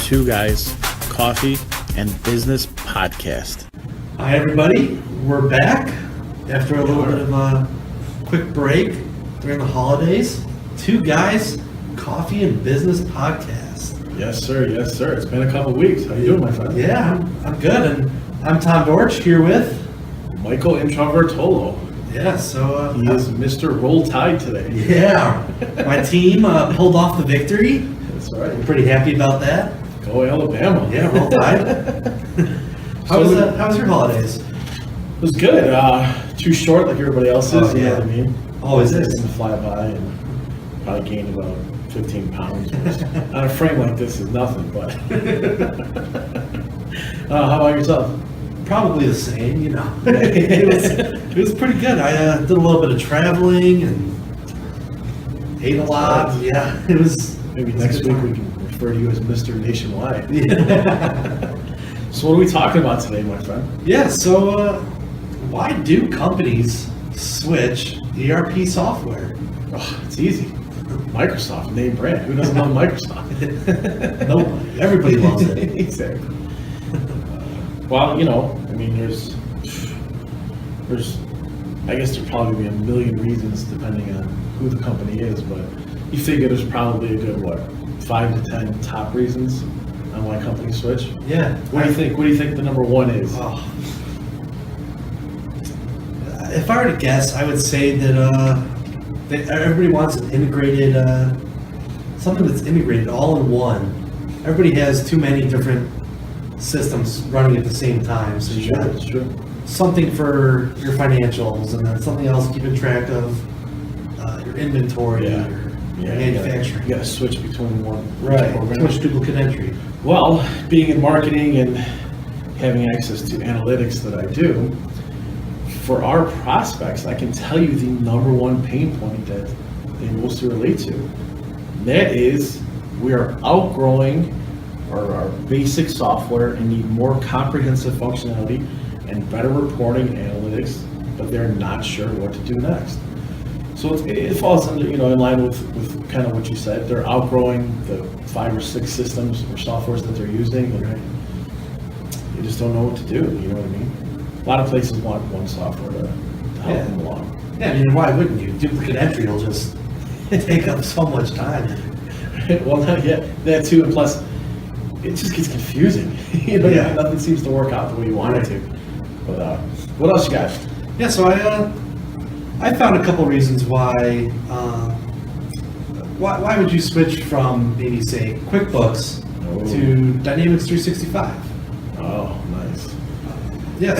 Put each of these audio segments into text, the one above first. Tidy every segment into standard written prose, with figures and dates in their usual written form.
Two Guys, Coffee, and Business Podcast. Hi, everybody. We're back after a little bit of a quick break during the holidays. Two Guys, Coffee, and Business Podcast. Yes, sir. Yes, sir. It's been a couple weeks. How you doing, my friend? Yeah, I'm good. And I'm Tom Dorch here with Michael Introvertolo. Yeah, so he is Mr. Roll Tide today. Yeah, my team pulled off the victory. That's right. I'm pretty happy about that. Go Alabama. Yeah, Roll Tide. How was your holidays? It was good. Too short like everybody else's. Oh, you yeah. know what I mean? Always is. It's going to fly by and probably gained about 15 pounds. On a frame like this is nothing, but. How about yourself? Probably the same, you know. it was pretty good. I did a little bit of traveling and ate a lot. Right. Yeah, it was. Maybe next week we can refer to you as Mr. Nationwide. Yeah. So what are we talking about today, my friend? Yeah, so why do companies switch ERP software? Oh, it's easy. Microsoft, name brand. Who doesn't love Microsoft? Nobody. Everybody loves it. Exactly. Well, you know, I mean, there's, I guess there'd probably be a million reasons depending on who the company is, but you figure there's probably a good, 5 to 10 top reasons on why companies switch? Yeah. What do you think? What do you think the number one is? Oh. If I were to guess, I would say that everybody wants an integrated, something that's integrated all in one. Everybody has too many different systems running at the same time. So you got something for your financials, and then something else keeping track of your inventory or manufacturing. You got to switch between one. Right. Too much duplicate entry. Well, being in marketing and having access to analytics that I do, for our prospects, I can tell you the number one pain point that they mostly relate to. And that is we are outgrowing our basic software and need more comprehensive functionality and better reporting analytics, but they're not sure what to do next. So it falls under, in line with kind of what you said. They're outgrowing the 5 or 6 systems or softwares that they're using, and they just don't know what to do. You know what I mean? A lot of places want one software to help them along. Yeah, I mean, why wouldn't you? Duplicate entry will just take up so much time. Well, that too, and plus, it just gets confusing. Nothing seems to work out the way you want it to. But what else you got? Yeah, so I found a couple reasons why would you switch from maybe say QuickBooks to Dynamics 365? Oh, nice. Yeah,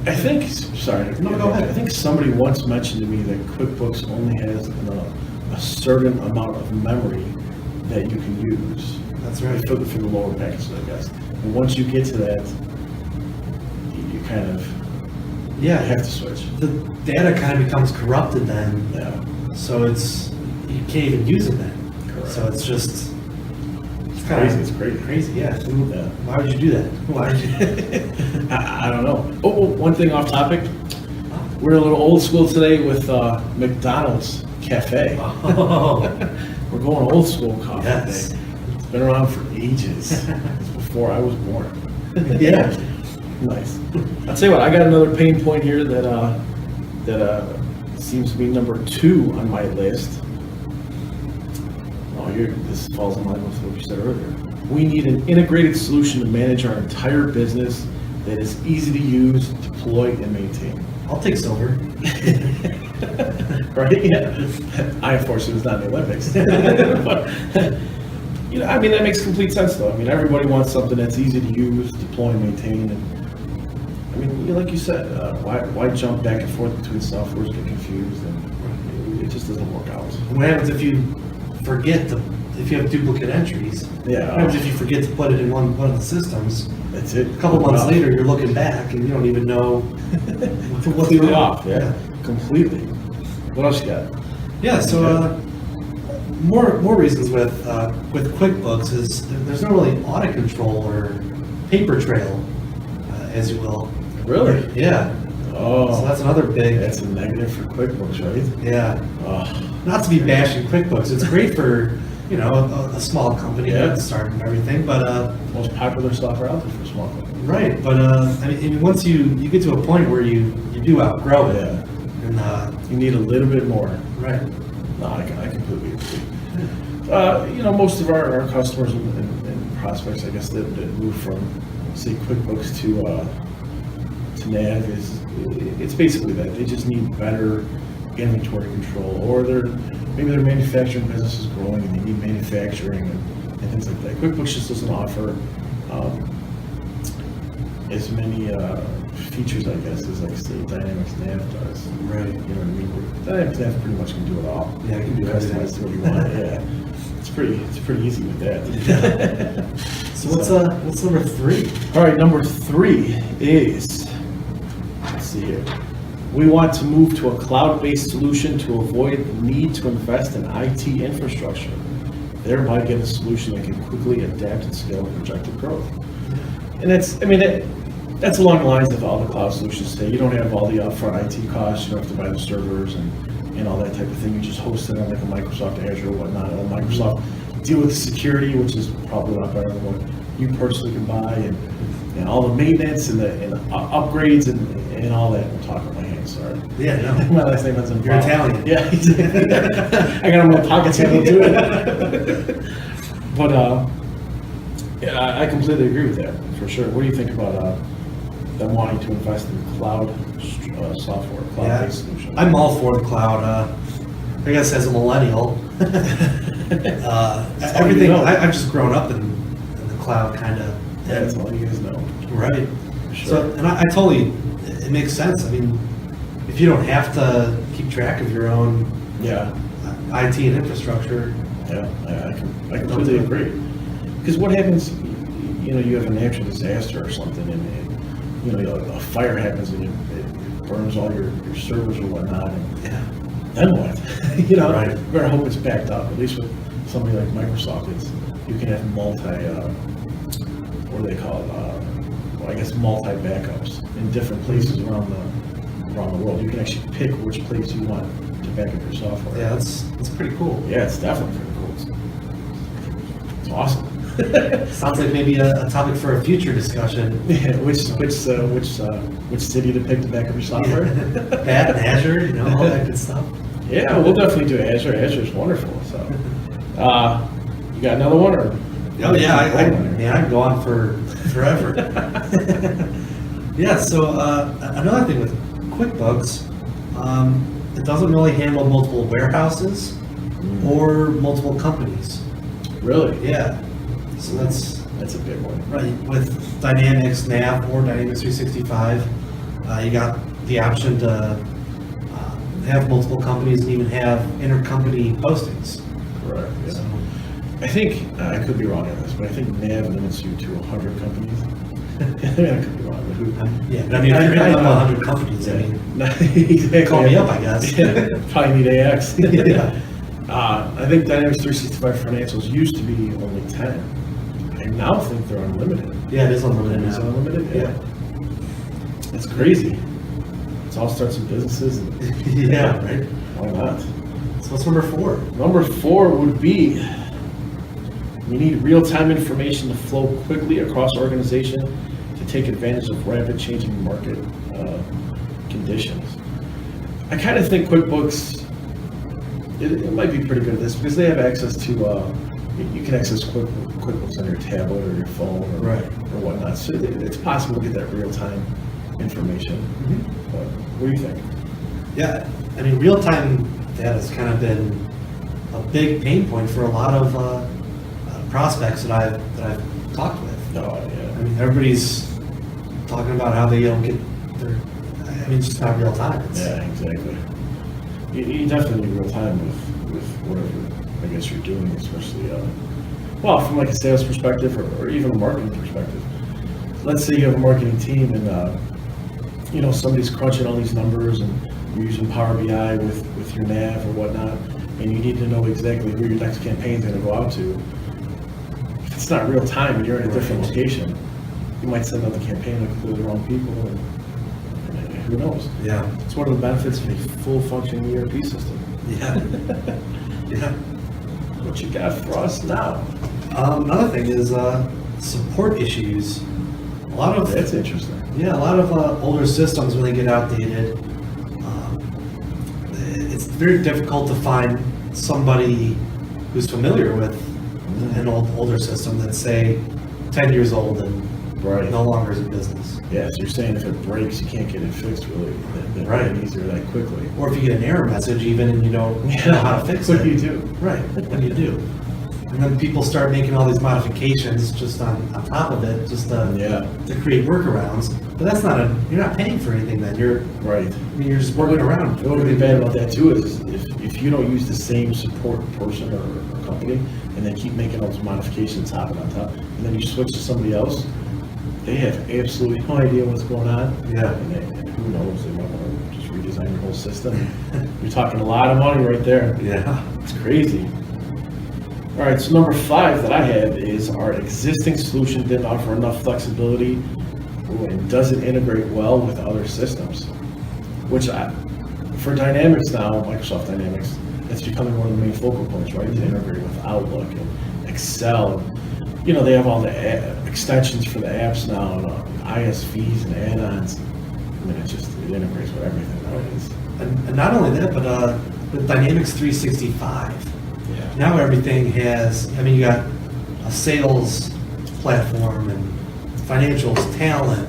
I think. Sorry. No, go ahead. I think somebody once mentioned to me that QuickBooks only has a certain amount of memory that you can use. That's right. For the lower packages, I guess. And once you get to that, you kind of have to switch. The data kind of becomes corrupted then. Yeah. So you can't even use it then. Correct. So it's crazy. It's crazy. Yeah. Why would you do that? Why would you? I don't know. Oh, one thing off topic. We're a little old school today with McDonald's Cafe. Oh. We're going old school coffee Yes. today. It's been around for ages. It's before I was born. Yeah. Nice. I'll tell you what, I got another pain point here that seems to be number 2 on my list. This falls in line with what you said earlier. We need an integrated solution to manage our entire business that is easy to use, deploy, and maintain. I'll take silver. Right? Yeah. I, unfortunately, was not in the Olympics. But, I mean, that makes complete sense, though. I mean, everybody wants something that's easy to use, deploy, and maintain. And I mean, like you said, why jump back and forth between softwares, get confused, and it just doesn't work out. What happens if you if you have duplicate entries? Yeah. What happens if you forget to put it in one of the systems? That's it. A couple months later, you're looking back and you don't even know what to do off. Yeah, completely. What else you got? Yeah, so more reasons with QuickBooks is there's no really audit control or paper trail, as you will. Really? Yeah. Oh. So that's another big. That's a negative for QuickBooks, right? Yeah. Oh. Not to be bashing QuickBooks, it's great for you know, a small company Yeah. that started and everything, but, Most popular software out there for small companies. right, but, I mean, once you get to a point where you do outgrow it, Yeah. and, You need a little bit more. right. No, I completely agree. You know, most of our customers and prospects, I guess, that move from, say, QuickBooks to Nav it's basically that. They just need better inventory control, or maybe their manufacturing business is growing and they need manufacturing and things like that. QuickBooks just doesn't offer as many features, I guess, as like say Dynamics Nav does. Right. You know what I mean? Dynamics Nav pretty much can do it all. Yeah, it can do everything. Customize to what you want. Yeah, it's pretty easy with that. So what's number 3? All right, number 3 is, let's see here. We want to move to a cloud-based solution to avoid the need to invest in IT infrastructure, thereby get a solution that can quickly adapt and scale projected growth. And that's along the lines of all the cloud solutions today. You don't have all the upfront IT costs. You don't have to buy the servers and all that type of thing. You just host it on like a Microsoft Azure or whatnot. And Microsoft deal with the security, which is probably a lot better than what you personally can buy, and all the maintenance and the upgrades and all that. I'm talking with my hands, sorry. Yeah, no. My last name isn't You're Italian. Yeah, I got it in my pockets and I'll do it. But yeah, I completely agree with that, for sure. What do you think about them wanting to invest in cloud software, cloud-based solution? I'm all for the cloud. I guess as a millennial, everything, know. I've just grown up in the cloud kind of. Yeah, that's all you guys know. Right. Sure. So, and I totally, it makes sense. I mean, if you don't have to keep track of your own Yeah, IT and infrastructure. yeah, I completely agree. Because what happens, you know, you have a natural disaster or something, and you know, a fire happens and it burns all your servers or whatnot, and Yeah. then what? You know, Right. you better hope it's backed up. At least with somebody like Microsoft, you can have what do they call it? Well, I guess multi-backups in different places around the world. You can actually pick which place you want to back up your software. Yeah, that's pretty cool. Yeah, it's definitely pretty cool. It's awesome. Sounds like maybe a topic for a future discussion. Yeah, which city to pick to back up your software? That and Azure, you know, all that good stuff. Yeah, we'll definitely do Azure. Azure's wonderful. So, you got another one, or? Oh yeah, I can go on for forever. Yeah. So another thing with QuickBooks, it doesn't really handle multiple warehouses or multiple companies. Really? Yeah. So That's a big one. right with Dynamics Nav or Dynamics 365. You got the option to have multiple companies and even have intercompany postings. Correct. Yeah. So, I think I could be wrong on this, but I think NAV limits you to 100 companies. I could be wrong, but who? yeah, but I mean, if you're going to 100 companies, I mean, Exactly. call me up, I guess. Yeah, probably need AX. Yeah. I think Dynamics 365 Financials used to be only 10. I now think they're unlimited. Yeah, it is unlimited It's now. unlimited? Yeah. It's crazy. It's all starts in businesses. And Yeah, right. why not? So what's number 4? Number 4 would be, we need real-time information to flow quickly across organization to take advantage of rapid changing market conditions. I kind of think QuickBooks, it might be pretty good at this because they have access to, you can access QuickBooks on your tablet or your phone or whatnot. So it's possible to get that real-time information. But what do you think? Yeah, I mean, real-time data has kind of been a big pain point for a lot of prospects that I've talked with. No, I yeah. mean, everybody's talking about how they don't get their. I mean, it's just not real time. Yeah, exactly. You definitely need real time with whatever, I guess, you're doing, especially, well, from like a sales perspective or even a marketing perspective. Let's say you have a marketing team and, you know, somebody's crunching all these numbers and you're using Power BI with your nav or whatnot, and you need to know exactly who your next campaign is going to go out to. If it's not real time and you're in a different location, you might send out the campaign to completely the wrong people, and who knows? Yeah. It's one of the benefits of a full functioning ERP system. Yeah. Yeah. what you got for us now? Another thing is support issues. A lot of That's interesting. Yeah, a lot of older systems, when they get outdated, it's very difficult to find somebody who's familiar with an older system that's, say, 10 years old and Right. no longer is in business. Yeah, so you're saying if it breaks, you can't get it fixed really Right. easier that quickly. Or if you get an error message even and you don't know how to fix What it. do you do? Right, what do you do? And then people start making all these modifications just on top of it, just Yeah. to create workarounds. But that's not you're not paying for anything then. Right. You're just working around. What would be bad about that too is if you don't use the same support person or company and they keep making all those modifications hopping on top, and then you switch to somebody else, they have absolutely no idea what's going on. Yeah. And who knows, they might want to just redesign your whole system. You're talking a lot of money right there. Yeah. It's crazy. All right, so number 5 that I have is our existing solution didn't offer enough flexibility and doesn't integrate well with other systems. Which for Dynamics now, Microsoft Dynamics, it's becoming one of the main focal points, right? To integrate with Outlook and Excel. You know, they have all the extensions for the apps now, and ISVs and add-ons. I mean, it integrates with everything nowadays. And not only that, but with Dynamics 365. Yeah. Now everything has, you got a sales platform and financials, talent,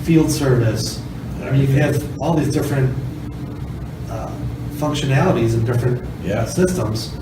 field service. You have all these different functionalities in different systems.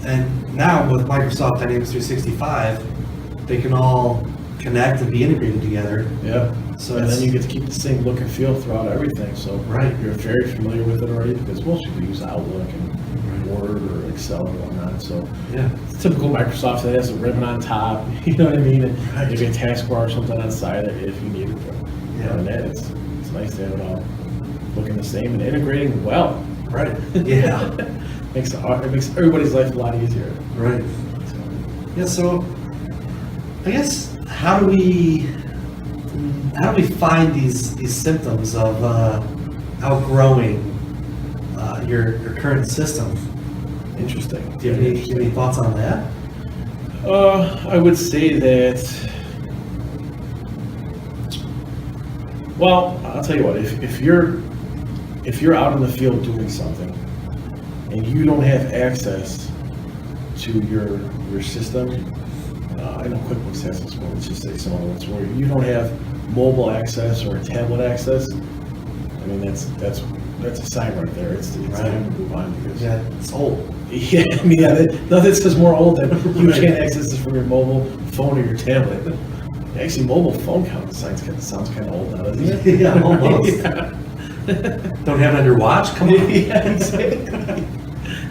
And now with Microsoft Dynamics 365, they can all connect and be integrated together. Yeah. So And then you get to keep the same look and feel throughout everything. So Right. you're very familiar with it already because most people use Outlook and Word or Excel and whatnot. So Yeah. it's typical Microsoft that has a ribbon on top, you know what I mean? And Right. maybe a taskbar or something on the side if you need it. Yeah. And that it's nice to have it all looking the same and integrating well. Right. Yeah. It makes everybody's life a lot easier. Right. So, Yeah, so I guess how do we find these symptoms of outgrowing your current system? interesting. Do you have any thoughts on that? I would say that. Well, I'll tell you what. If you're out in the field doing something, and you don't have access to your system, I know QuickBooks has this one. Let's just say some other ones where you don't have mobile access or tablet access. I mean, that's a sign right there. It's time to move on because Yeah, it's old. yeah, I mean, nothing says more old than you can't access this from your mobile phone or your tablet. Actually, mobile phone sounds kind of old now, doesn't it? Yeah, almost. Yeah. Don't have it on your watch? Come on. Yeah, exactly.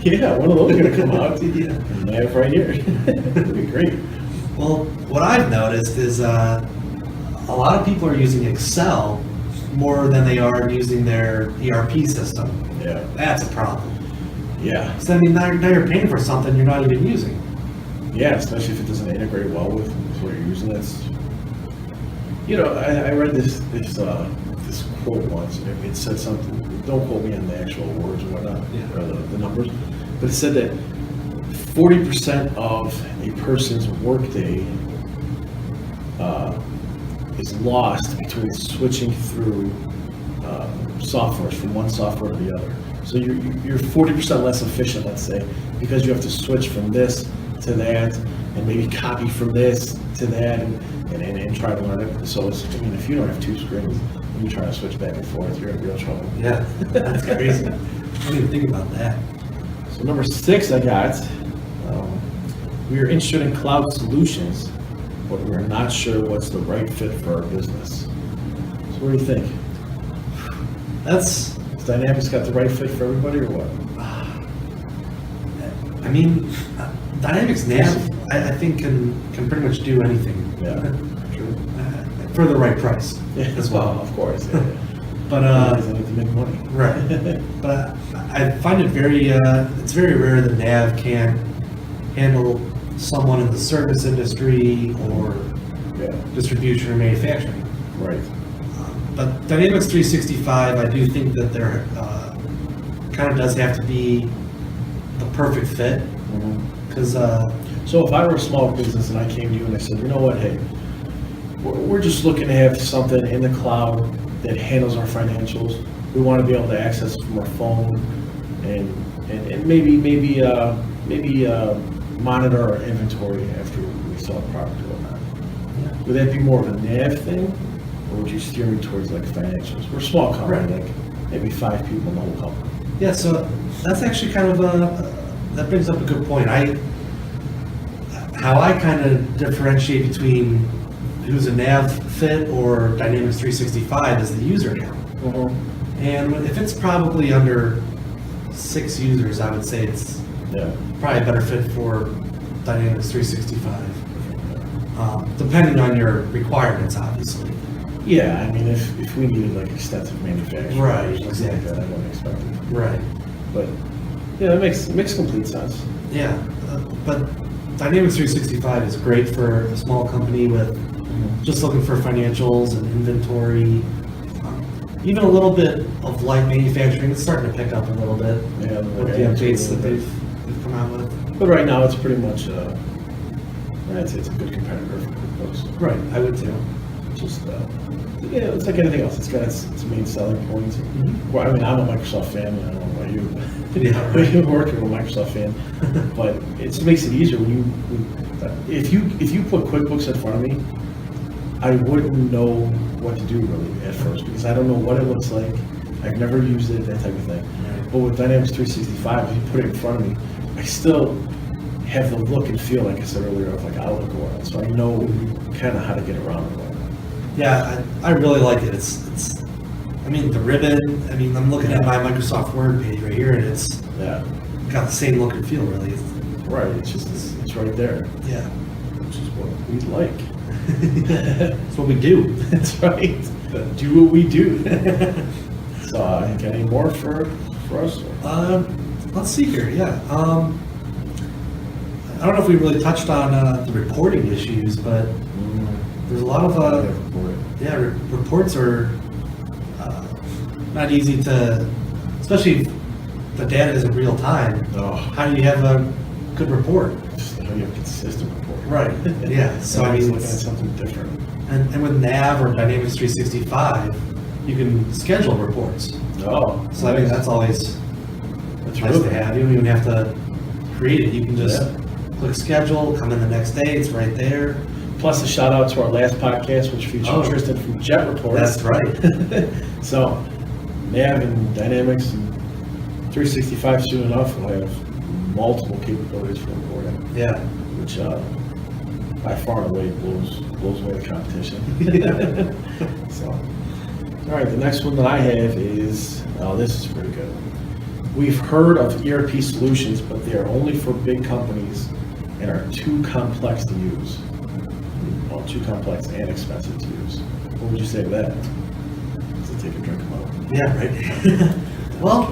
Yeah, one of those are going to come out. Yeah. And I have right here. That'd be great. Well, what I've noticed is a lot of people are using Excel more than they are using their ERP system. Yeah. That's a problem. Yeah. So now you're paying for something you're not even using. Yeah, especially if it doesn't integrate well with what you're using. That's, I read this quote once. It said something. Don't quote me on the actual words or whatnot, or the numbers, but it said that 40% of a person's workday is lost between switching through softwares from one software to the other. So you're 40% less efficient, let's say, because you have to switch from this to that, and maybe copy from this to that, and try to learn it. So if you don't have two screens, and you try to switch back and forth, you're in real trouble. Yeah, that's crazy. I didn't even think about that. So number 6 I got, we are interested in cloud solutions, but we're not sure what's the right fit for our business. So what do you think? Has Dynamics got the right fit for everybody or what? Dynamics Nav, I think can pretty much do anything. Yeah, true. For the right price as well. Of course. Yeah. But They need to make money. right. But I find it it's very rare that Nav can handle someone in the service industry or distribution or manufacturing. Right. But Dynamics 365, I do think that there kind of does have to be the perfect fit, Mhm. Because, So if I were a small business and I came to you and I said, you know what, hey, we're just looking to have something in the cloud that handles our financials. We want to be able to access it from our phone and maybe monitor our inventory after we sell a product or whatnot. Would that be more of a nav thing, or would you steer me towards like financials? We're a small company, Right. like maybe 5 people in the whole company. yeah, so that's actually kind of that brings up a good point. How I kind of differentiate between who's a nav fit or Dynamics 365 is the user count. And if it's probably under 6 users, I would say it's Yeah. probably a better fit for Dynamics 365. Depending on your requirements, obviously. Yeah, I mean, if we needed like extensive manufacturing, Right, or something like exactly. that, I wouldn't expect it. Right. But yeah, it makes complete sense. Yeah, but Dynamics 365 is great for a small company with just looking for financials and inventory. Even a little bit of light manufacturing. It's starting to pick up a little bit Yeah, with the updates that they've come out with. But right now, it's pretty much I'd say it's a good competitor for QuickBooks. Right, I would too. Just yeah, it's like anything else. It's got its main selling points. Well, I mean, I'm a Microsoft fan. I don't know about you. Yeah, right. You're working with a Microsoft fan, but it makes it easier when if you put QuickBooks in front of me, I wouldn't know what to do really at first because I don't know what it looks like. I've never used it, that type of thing. Right. But with Dynamics 365, if you put it in front of me, I still have the look and feel, like I said earlier, of like Outlook or whatnot. So I know kind of how to get around it. Yeah, I really like it. It's. I mean, the ribbon. I mean, I'm looking at my Microsoft Word page right here, and it's Yeah, got the same look and feel, really. right. It's just it's right there, Yeah, which is what we like. that's what we do. That's right. Do what we do. So, got any more for us? Let's see here. Yeah. I don't know if we really touched on the reporting issues, but there's a lot of reports are not easy to, especially if the data isn't real time. Oh. How do you have a good report? Just how you have consistent reporting. Right. Yeah. So I mean, looking at something different. and with Nav or Dynamics 365, you can schedule reports. Oh, So I mean, that's always that's nice really to have. You don't even have to create it. You can just click schedule, come in the next day, it's right there. Plus a shout out to our last podcast, which featured Oh. Tristan from Jet Report. That's right. So, Nav and Dynamics and 365 soon enough will have multiple capabilities for reporting, Yeah. which by far and away blows away the competition. So, all right, the next one that I have is, this is pretty good. We've heard of ERP solutions, but they are only for big companies and are too complex to use. Well, too complex and expensive to use. What would you say to that? Does it take a drink of milk? Yeah, right. Well,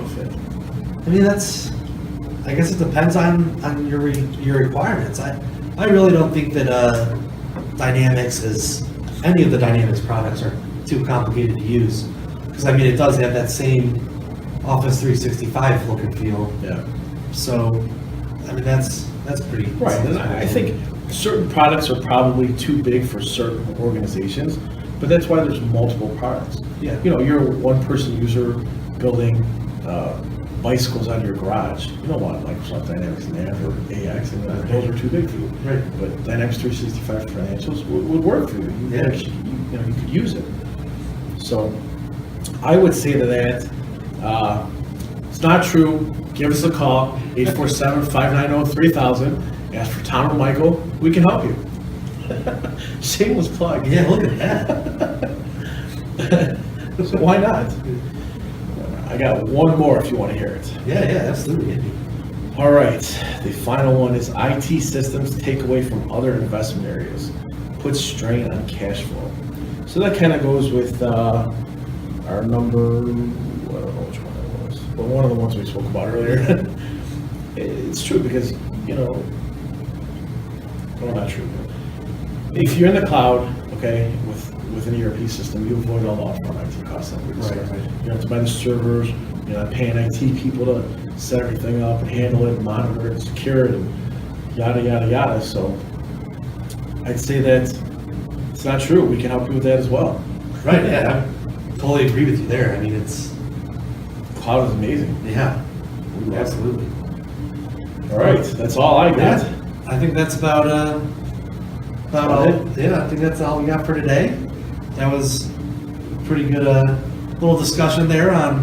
I mean, I guess it depends on your requirements. I really don't think that any of the Dynamics products are too complicated to use. Because I mean, it does have that same Office 365 look and feel. Yeah. So, I mean, that's pretty. Right, and I think certain products are probably too big for certain organizations, but that's why there's multiple products. Yeah. You know, you're a one-person user building bicycles out of your garage. You don't want Microsoft Dynamics Nav or AX, and those are too big for you. Right. But Dynamics 365 financials would work for you. Yeah. You could use it. So I would say to that, it's not true. Give us a call, 847-590-3000. Ask for Tom or Michael. We can help you. Shameless plug. Yeah, look at that. So why not? I got one more if you want to hear it. Yeah, absolutely. All right, the final one is IT systems take away from other investment areas, put strain on cash flow. So that kind of goes with our number, I don't know which one it was, but one of the ones we spoke about earlier. It's true because, well, not true. If you're in the cloud, okay, with an ERP system, you avoid all the upfront IT costs that we discussed. Right. You don't have to buy the servers, you're not paying IT people to set everything up and handle it, and monitor it, and secure it, and yada, yada, yada. So I'd say that it's not true. We can help you with that as well. Right, yeah, I totally agree with you there. I mean, it's, Cloud is amazing. yeah, We love it. absolutely. All right, that's all I got. Yeah, I think that's about all. Yeah, I think that's all we got for today. That was a pretty good little discussion there on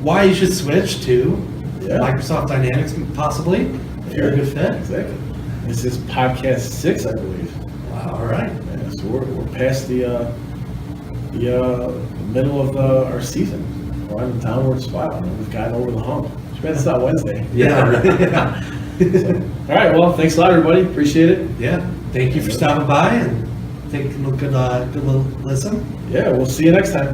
why you should switch to Yeah. Microsoft Dynamics, possibly, if you're a good fit. Exactly. This is podcast 6, I believe. Wow, all right. Yeah, so we're past the middle of our season. We're on the downward spiral, and we've gotten over the hump. Too bad it's not Wednesday. Yeah, yeah. All right, well, thanks a lot, everybody. Appreciate it. Yeah, thank you for stopping by and taking a good little listen. Yeah, we'll see you next time.